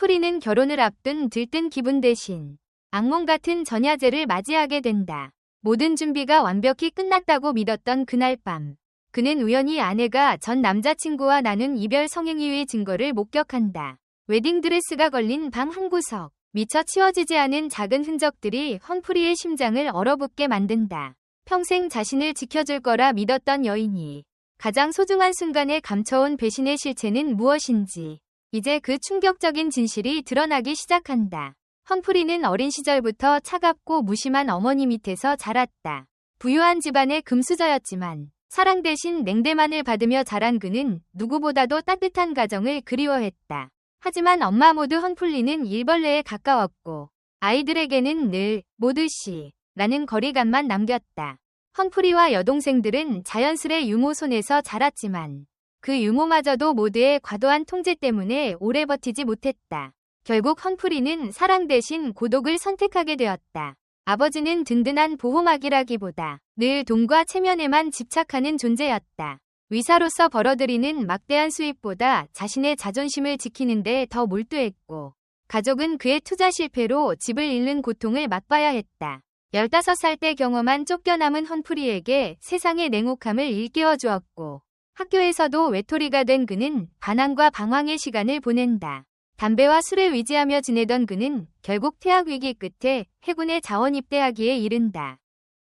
험프리는 결혼을 앞둔 들뜬 기분 대신 악몽 같은 전야제를 맞이하게 된다. 모든 준비가 완벽히 끝났다고 믿었던 그날 밤, 그는 우연히 아내가 전 남자친구와 나눈 이별 성행위의 증거를 목격한다. 웨딩드레스가 걸린 방 한 구석, 미처 치워지지 않은 작은 흔적들이 험프리의 심장을 얼어붙게 만든다. 평생 자신을 지켜줄 거라 믿었던 여인이 가장 소중한 순간에 감춰온 배신의 실체는 무엇인지 이제 그 충격적인 진실이 드러나기 시작한다. 험프리는 어린 시절부터 차갑고 무심한 어머니 밑에서 자랐다. 부유한 집안의 금수저였지만 사랑 대신 냉대만을 받으며 자란 그는 누구보다도 따뜻한 가정을 그리워했다. 하지만 엄마 모두 험프리는 일벌레에 가까웠고 아이들에게는 늘 모드씨 라는 거리감만 남겼다. 험프리와 여동생들은 자연스레 유모 손에서 자랐지만 그 유모마저도 모두의 과도한 통제 때문에 오래 버티지 못했다. 결국 험프리는 사랑 대신 고독을 선택하게 되었다. 아버지는 든든한 보호막이라기보다 늘 돈과 체면에만 집착하는 존재였다. 의사로서 벌어들이는 막대한 수입보다 자신의 자존심을 지키는 데 더 몰두했고, 가족은 그의 투자 실패로 집을 잃는 고통을 맛봐야 했다. 15살 때 경험한 쫓겨남은 험프리에게 세상의 냉혹함을 일깨워 주었고, 학교에서도 외톨이가 된 그는 반항과 방황의 시간을 보낸다. 담배와 술에 위지하며 지내던 그는 결국 퇴학 위기 끝에 해군에 자원 입대하기에 이른다.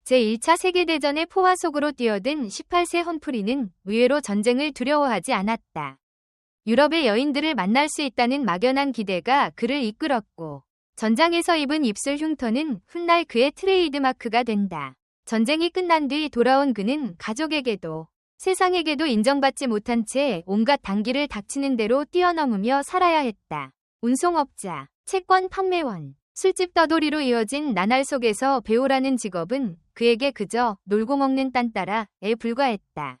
제1차 세계대전의 포화 속으로 뛰어든 18세 험프리는 의외로 전쟁을 두려워하지 않았다. 유럽의 여인들을 만날 수 있다는 막연한 기대가 그를 이끌었고, 전장에서 입은 입술 흉터는 훗날 그의 트레이드마크가 된다. 전쟁이 끝난 뒤 돌아온 그는 가족에게도 세상에게도 인정받지 못한 채 온갖 단기를 닥치는 대로 뛰어넘으며 살아야 했다. 운송업자, 채권 판매원, 술집 떠돌이로 이어진 나날 속에서 배우라는 직업은 그에게 그저 놀고 먹는 딴따라에 불과했다.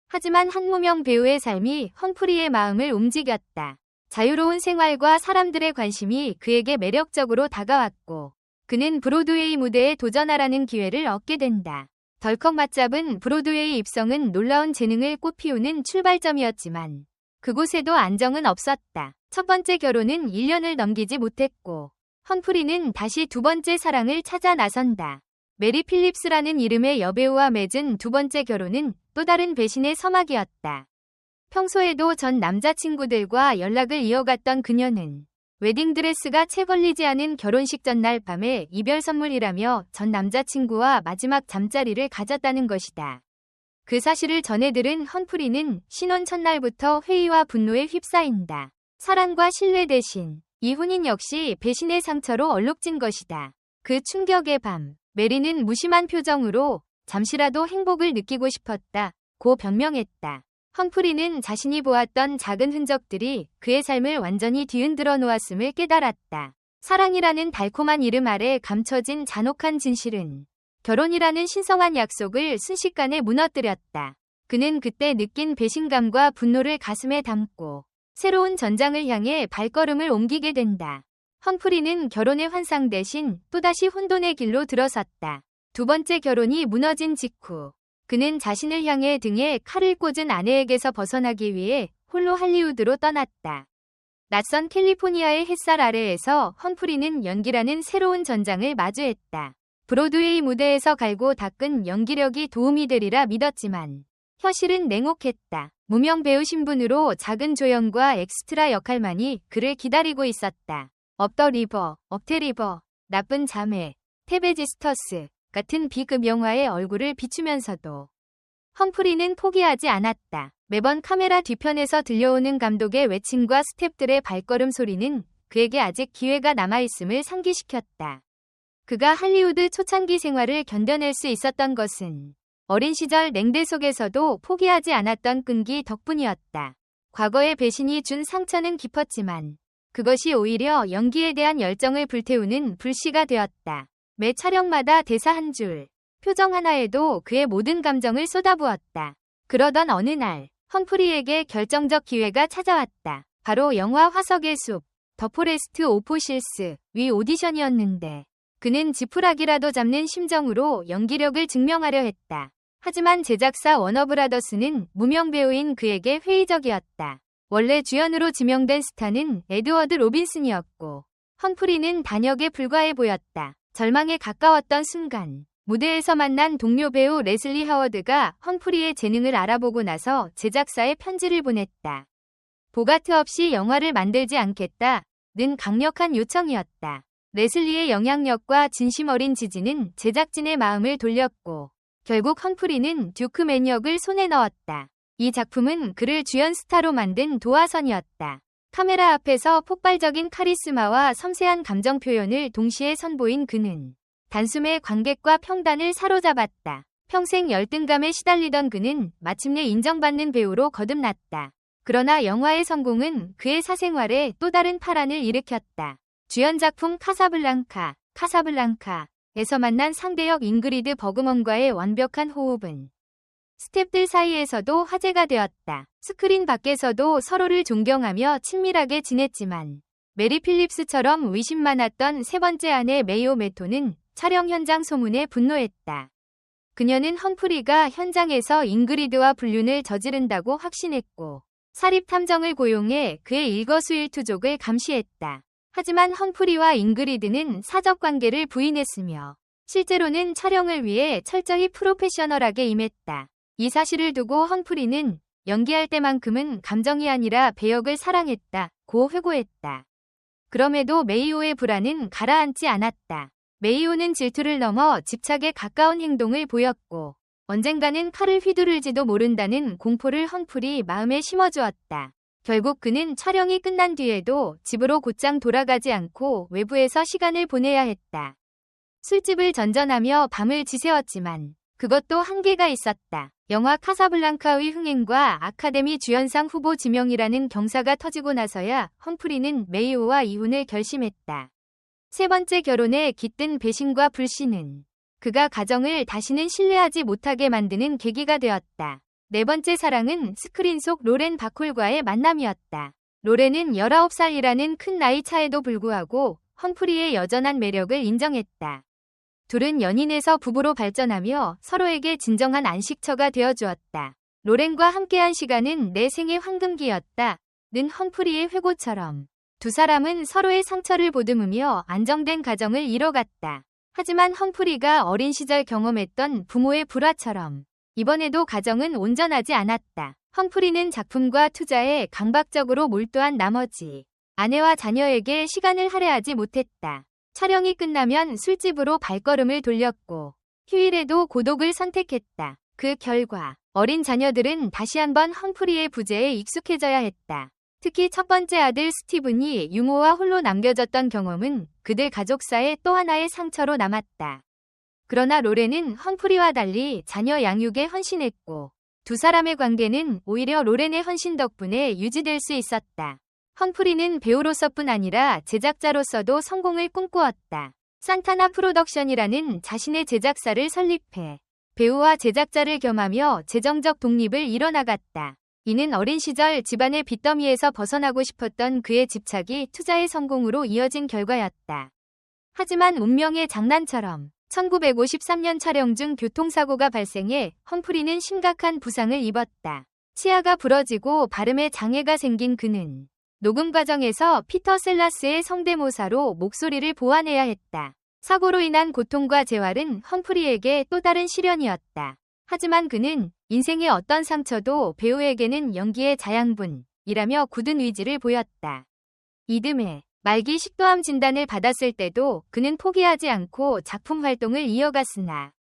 하지만 한 무명 배우의 삶이 험프리의 마음을 움직였다. 자유로운 생활과 사람들의 관심이 그에게 매력적으로 다가왔고, 그는 브로드웨이 무대에 도전하라는 기회를 얻게 된다. 덜컥 맞잡은 브로드웨이 입성은 놀라운 재능을 꽃피우는 출발점이었지만 그곳에도 안정은 없었다. 첫 번째 결혼은 1년을 넘기지 못했고 험프리는 다시 두 번째 사랑을 찾아 나선다. 메리 필립스라는 이름의 여배우와 맺은 두 번째 결혼은 또 다른 배신의 서막이었다. 평소에도 전 남자친구들과 연락을 이어갔던 그녀는 웨딩드레스가 채 걸리지 않은 결혼식 전날 밤에 이별 선물이라며 전 남자친구와 마지막 잠자리를 가졌다는 것이다. 그 사실을 전해 들은 험프리는 신혼 첫날부터 회의와 분노에 휩싸인다. 사랑과 신뢰 대신 이 혼인 역시 배신의 상처로 얼룩진 것이다. 그 충격의 밤, 메리는 무심한 표정으로 잠시라도 행복을 느끼고 싶었다고 변명했다. 험프리는 자신이 보았던 작은 흔적들이 그의 삶을 완전히 뒤흔들어 놓았음을 깨달았다. 사랑이라는 달콤한 이름 아래 감춰진 잔혹한 진실은 결혼이라는 신성한 약속을 순식간에 무너뜨렸다. 그는 그때 느낀 배신감과 분노를 가슴에 담고 새로운 전장을 향해 발걸음을 옮기게 된다. 험프리는 결혼의 환상 대신 또다시 혼돈의 길로 들어섰다. 두 번째 결혼이 무너진 직후 그는 자신을 향해 등에 칼을 꽂은 아내에게서 벗어나기 위해 홀로 할리우드로 떠났다. 낯선 캘리포니아의 햇살 아래에서 험프리는 연기라는 새로운 전장을 마주했다. 브로드웨이 무대에서 갈고 닦은 연기력이 도움이 되리라 믿었지만 현실은 냉혹했다. 무명 배우 신분으로 작은 조연과 엑스트라 역할만이 그를 기다리고 있었다. 업 더 리버, 업테 리버, 나쁜 자매, 테베지스터스 같은 B급 영화의 얼굴을 비추면서도 험프리는 포기하지 않았다. 매번 카메라 뒤편에서 들려오는 감독의 외침과 스태프들의 발걸음 소리는 그에게 아직 기회가 남아있음을 상기시켰다. 그가 할리우드 초창기 생활을 견뎌낼 수 있었던 것은 어린 시절 냉대 속에서도 포기하지 않았던 끈기 덕분이었다. 과거의 배신이 준 상처는 깊었지만 그것이 오히려 연기에 대한 열정을 불태우는 불씨가 되었다. 매 촬영마다 대사 한 줄, 표정 하나에도 그의 모든 감정을 쏟아부었다. 그러던 어느 날, 험프리에게 결정적 기회가 찾아왔다. 바로 영화 화석의 숲, 더 포레스트 오브 힐스 위 오디션이었는데 그는 지푸라기라도 잡는 심정으로 연기력을 증명하려 했다. 하지만 제작사 워너브라더스는 무명 배우인 그에게 회의적이었다. 원래 주연으로 지명된 스타는 에드워드 로빈슨이었고 험프리는 단역에 불과해 보였다. 절망에 가까웠던 순간 무대에서 만난 동료 배우 레슬리 하워드가 험프리의 재능을 알아보고 나서 제작사에 편지를 보냈다. 보가트 없이 영화를 만들지 않겠다는 강력한 요청이었다. 레슬리의 영향력과 진심 어린 지지는 제작진의 마음을 돌렸고 결국 험프리는 듀크맨 역을 손에 넣었다. 이 작품은 그를 주연 스타로 만든 도화선이었다. 카메라 앞에서 폭발적인 카리스마와 섬세한 감정 표현을 동시에 선보인 그는 단숨에 관객과 평단을 사로잡았다. 평생 열등감에 시달리던 그는 마침내 인정받는 배우로 거듭났다. 그러나 영화의 성공은 그의 사생활에 또 다른 파란을 일으켰다. 주연 작품 카사블랑카에서 만난 상대역 잉그리드 버그먼과의 완벽한 호흡은 스탭들 사이에서도 화제가 되었다. 스크린 밖에서도 서로를 존경하며 친밀하게 지냈지만 메리 필립스처럼 의심 많았던 세 번째 아내 메이오 메토는 촬영 현장 소문에 분노했다. 그녀는 험프리가 현장에서 잉그리드와 불륜을 저지른다고 확신했고 사립 탐정을 고용해 그의 일거수일투족을 감시했다. 하지만 험프리와 잉그리드는 사적 관계를 부인했으며 실제로는 촬영을 위해 철저히 프로페셔널하게 임했다. 이 사실을 두고 험프리는 연기할 때만큼은 감정이 아니라 배역을 사랑했다고 회고했다. 그럼에도 메이오의 불안은 가라앉지 않았다. 메이오는 질투를 넘어 집착에 가까운 행동을 보였고 언젠가는 칼을 휘두를지도 모른다는 공포를 험프리 마음에 심어주었다. 결국 그는 촬영이 끝난 뒤에도 집으로 곧장 돌아가지 않고 외부에서 시간을 보내야 했다. 술집을 전전하며 밤을 지새웠지만 그것도 한계가 있었다. 영화 카사블랑카의 흥행과 아카데미 주연상 후보 지명이라는 경사가 터지고 나서야 험프리는 메이오와 이혼을 결심했다. 세 번째 결혼에 깃든 배신과 불신은 그가 가정을 다시는 신뢰하지 못하게 만드는 계기가 되었다. 네 번째 사랑은 스크린 속 로렌 바콜과의 만남이었다. 로렌은 19살이라는 큰 나이 차에도 불구하고 험프리의 여전한 매력을 인정했다. 둘은 연인에서 부부로 발전하며 서로에게 진정한 안식처가 되어주었다. 로렌과 함께한 시간은 내 생의 황금기였다. 는 험프리의 회고처럼 두 사람은 서로의 상처를 보듬으며 안정된 가정을 이뤄갔다. 하지만 험프리가 어린 시절 경험했던 부모의 불화처럼 이번에도 가정은 온전하지 않았다. 험프리는 작품과 투자에 강박적으로 몰두한 나머지 아내와 자녀에게 시간을 할애하지 못했다. 촬영이 끝나면 술집으로 발걸음을 돌렸고 휴일에도 고독을 선택했다. 그 결과 어린 자녀들은 다시 한번 험프리의 부재에 익숙해져야 했다. 특히 첫 번째 아들 스티븐이 유모와 홀로 남겨졌던 경험은 그들 가족사의 또 하나의 상처로 남았다. 그러나 로렌은 험프리와 달리 자녀 양육에 헌신했고 두 사람의 관계는 오히려 로렌의 헌신 덕분에 유지될 수 있었다. 험프리는 배우로서뿐 아니라 제작자로서도 성공을 꿈꾸었다. 산타나 프로덕션이라는 자신의 제작사를 설립해 배우와 제작자를 겸하며 재정적 독립을 이뤄나갔다. 이는 어린 시절 집안의 빚더미에서 벗어나고 싶었던 그의 집착이 투자의 성공으로 이어진 결과였다. 하지만 운명의 장난처럼 1953년 촬영 중 교통사고가 발생해 험프리는 심각한 부상을 입었다. 치아가 부러지고 발음에 장애가 생긴 그는 녹음 과정에서 피터 셀라스의 성대모사로 목소리를 보완해야 했다. 사고로 인한 고통과 재활은 험프리에게 또 다른 시련이었다. 하지만 그는 인생의 어떤 상처도 배우에게는 연기의 자양분이라며 굳은 의지를 보였다. 이듬해 말기 식도암 진단을 받았을 때도 그는 포기하지 않고 작품 활동을 이어갔으나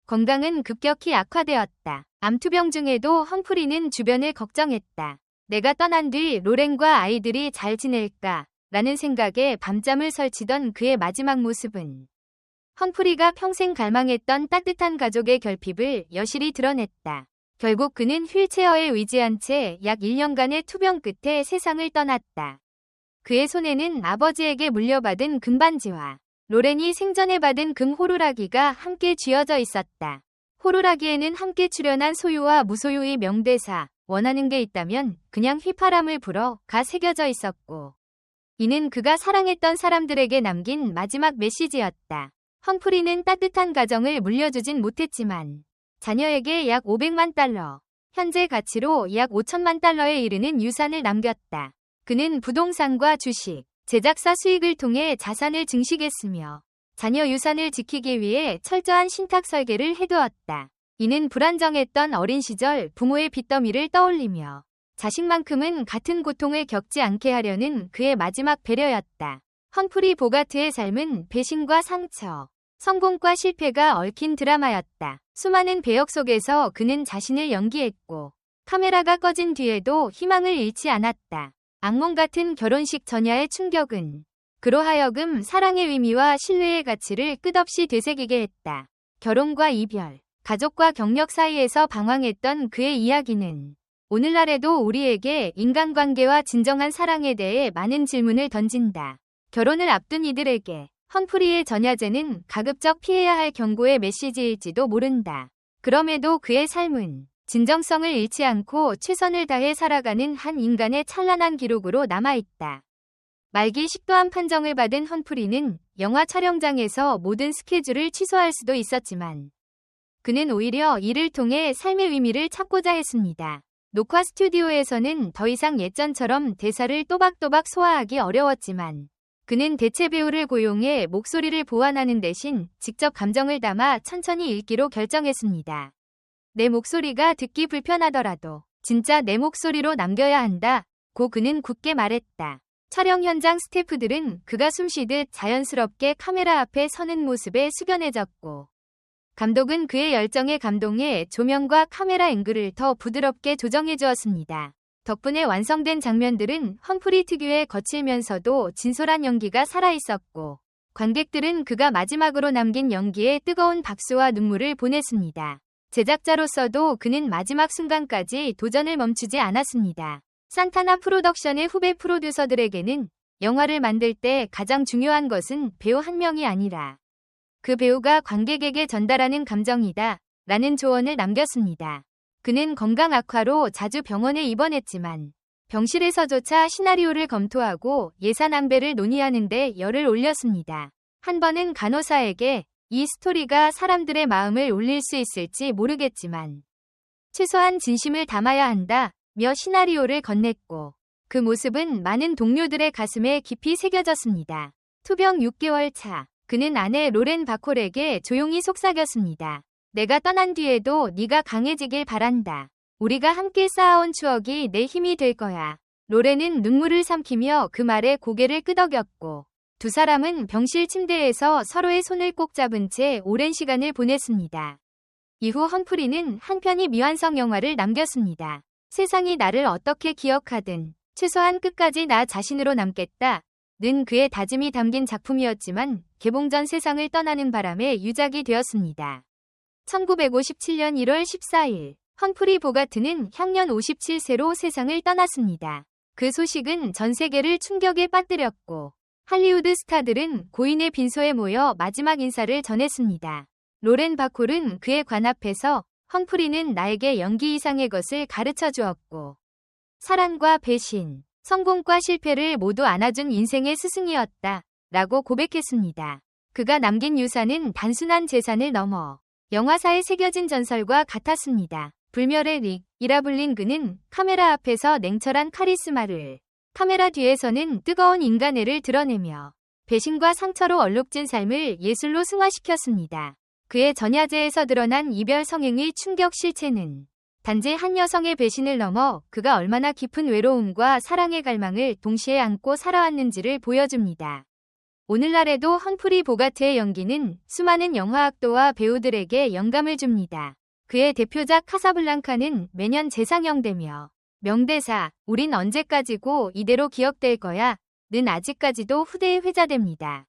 건강은 급격히 악화되었다. 암투병 중에도 험프리는 주변을 걱정했다. 내가 떠난 뒤 로렌과 아이들이 잘 지낼까? 라는 생각에 밤잠을 설치던 그의 마지막 모습은 험프리가 평생 갈망했던 따뜻한 가족의 결핍을 여실히 드러냈다. 결국 그는 휠체어에 의지한 채 약 1년간의 투병 끝에 세상을 떠났다. 그의 손에는 아버지에게 물려받은 금반지와 로렌이 생전에 받은 금 호루라기가 함께 쥐어져 있었다. 호루라기에는 함께 출연한 소유와 무소유의 명대사, 원하는 게 있다면 그냥 휘파람을 불어가 새겨져 있었고 이는 그가 사랑했던 사람들에게 남긴 마지막 메시지였다. 험프리는 따뜻한 가정을 물려주진 못했지만 자녀에게 약 $500만, 현재 가치로 약 5천만 달러에 이르는 유산을 남겼다. 그는 부동산과 주식, 제작사 수익을 통해 자산을 증식했으며 자녀 유산을 지키기 위해 철저한 신탁 설계를 해두었다. 이는 불안정했던 어린 시절 부모의 빚더미를 떠올리며 자식만큼은 같은 고통을 겪지 않게 하려는 그의 마지막 배려였다. 험프리 보가트의 삶은 배신과 상처, 성공과 실패가 얽힌 드라마였다. 수많은 배역 속에서 그는 자신을 연기했고 카메라가 꺼진 뒤에도 희망을 잃지 않았다. 악몽 같은 결혼식 전야의 충격은 그로 하여금 사랑의 의미와 신뢰의 가치를 끝없이 되새기게 했다. 결혼과 이별, 가족과 경력 사이에서 방황했던 그의 이야기는 오늘날에도 우리에게 인간관계와 진정한 사랑에 대해 많은 질문을 던진다. 결혼을 앞둔 이들에게 험프리의 전야제는 가급적 피해야 할 경고의 메시지일지도 모른다. 그럼에도 그의 삶은 진정성을 잃지 않고 최선을 다해 살아가는 한 인간의 찬란한 기록으로 남아있다. 말기 식도암 판정을 받은 험프리는 영화 촬영장에서 모든 스케줄을 취소할 수도 있었지만 그는 오히려 이를 통해 삶의 의미를 찾고자 했습니다. 녹화 스튜디오에서는 더 이상 예전처럼 대사를 또박또박 소화하기 어려웠지만 그는 대체 배우를 고용해 목소리를 보완하는 대신 직접 감정을 담아 천천히 읽기로 결정했습니다. 내 목소리가 듣기 불편하더라도 진짜 내 목소리로 남겨야 한다고 그는 굳게 말했다. 촬영 현장 스태프들은 그가 숨쉬듯 자연스럽게 카메라 앞에 서는 모습에 숙연해졌고 감독은 그의 열정에 감동해 조명과 카메라 앵글을 더 부드럽게 조정해 주었습니다. 덕분에 완성된 장면들은 험프리 특유의 거칠면서도 진솔한 연기가 살아있었고 관객들은 그가 마지막으로 남긴 연기에 뜨거운 박수와 눈물을 보냈습니다. 제작자로서도 그는 마지막 순간까지 도전을 멈추지 않았습니다. 산타나 프로덕션의 후배 프로듀서들에게는 영화를 만들 때 가장 중요한 것은 배우 한 명이 아니라 그 배우가 관객에게 전달하는 감정이다 라는 조언을 남겼습니다. 그는 건강 악화로 자주 병원에 입원했지만 병실에서조차 시나리오를 검토하고 예산 안배를 논의하는 데 열을 올렸습니다. 한 번은 간호사에게 이 스토리가 사람들의 마음을 울릴 수 있을지 모르겠지만 최소한 진심을 담아야 한다며 시나리오를 건넸고 그 모습은 많은 동료들의 가슴에 깊이 새겨졌습니다. 투병 6개월 차, 그는 아내 로렌 바콜에게 조용히 속삭였습니다. 내가 떠난 뒤에도 네가 강해지길 바란다. 우리가 함께 쌓아온 추억이 내 힘이 될 거야. 로렌은 눈물을 삼키며 그 말에 고개를 끄덕였고 두 사람은 병실 침대에서 서로의 손을 꼭 잡은 채 오랜 시간을 보냈습니다. 이후 험프리는 한 편의 미완성 영화를 남겼습니다. 세상이 나를 어떻게 기억하든 최소한 끝까지 나 자신으로 남겠다. 는 그의 다짐이 담긴 작품이었지만 개봉 전 세상을 떠나는 바람에 유작이 되었습니다. 1957년 1월 14일 험프리 보가트는 향년 57세로 세상을 떠났습니다. 그 소식은 전 세계를 충격에 빠뜨렸고 할리우드 스타들은 고인의 빈소에 모여 마지막 인사를 전했습니다. 로렌 바콜은 그에 관합해서 험프리는 나에게 연기 이상의 것을 가르쳐 주었고 사랑과 배신, 성공과 실패를 모두 안아준 인생의 스승이었다 라고 고백했습니다. 그가 남긴 유산은 단순한 재산을 넘어 영화사에 새겨진 전설과 같았습니다. 불멸의 릭이라 불린 그는 카메라 앞에서 냉철한 카리스마를, 카메라 뒤에서는 뜨거운 인간애를 드러내며 배신과 상처로 얼룩진 삶을 예술로 승화시켰습니다. 그의 전야제에서 드러난 이별 성행의 충격 실체는 단지 한 여성의 배신을 넘어 그가 얼마나 깊은 외로움과 사랑의 갈망을 동시에 안고 살아왔는지를 보여줍니다. 오늘날에도 험프리 보가트의 연기는 수많은 영화악도와 배우들에게 영감을 줍니다. 그의 대표작 카사블랑카는 매년 재상영되며 명대사 우린 언제까지고 이대로 기억될 거야 는 아직까지도 후대에 회자됩니다.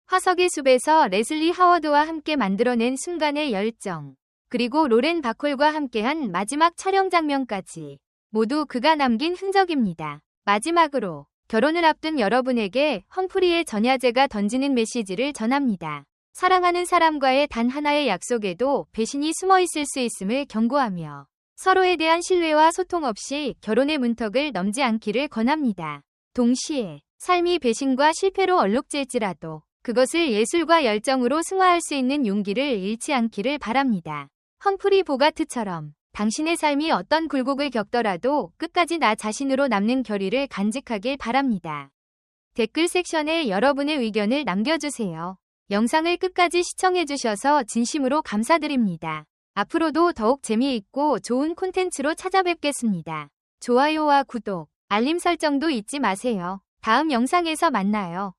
화석의 숲에서 레슬리 하워드와 함께 만들어낸 순간의 열정, 그리고 로렌 바콜과 함께한 마지막 촬영 장면까지 모두 그가 남긴 흔적입니다. 마지막으로 결혼을 앞둔 여러분에게 험프리의 전야제가 던지는 메시지를 전합니다. 사랑하는 사람과의 단 하나의 약속에도 배신이 숨어 있을 수 있음을 경고하며 서로에 대한 신뢰와 소통 없이 결혼의 문턱을 넘지 않기를 권합니다. 동시에 삶이 배신과 실패로 얼룩질지라도 그것을 예술과 열정으로 승화할 수 있는 용기를 잃지 않기를 바랍니다. 험프리 보가트처럼 당신의 삶이 어떤 굴곡을 겪더라도 끝까지 나 자신으로 남는 결의를 간직하길 바랍니다. 댓글 섹션에 여러분의 의견을 남겨주세요. 영상을 끝까지 시청해주셔서 진심으로 감사드립니다. 앞으로도 더욱 재미있고 좋은 콘텐츠로 찾아뵙겠습니다. 좋아요와 구독, 알림 설정도 잊지 마세요. 다음 영상에서 만나요.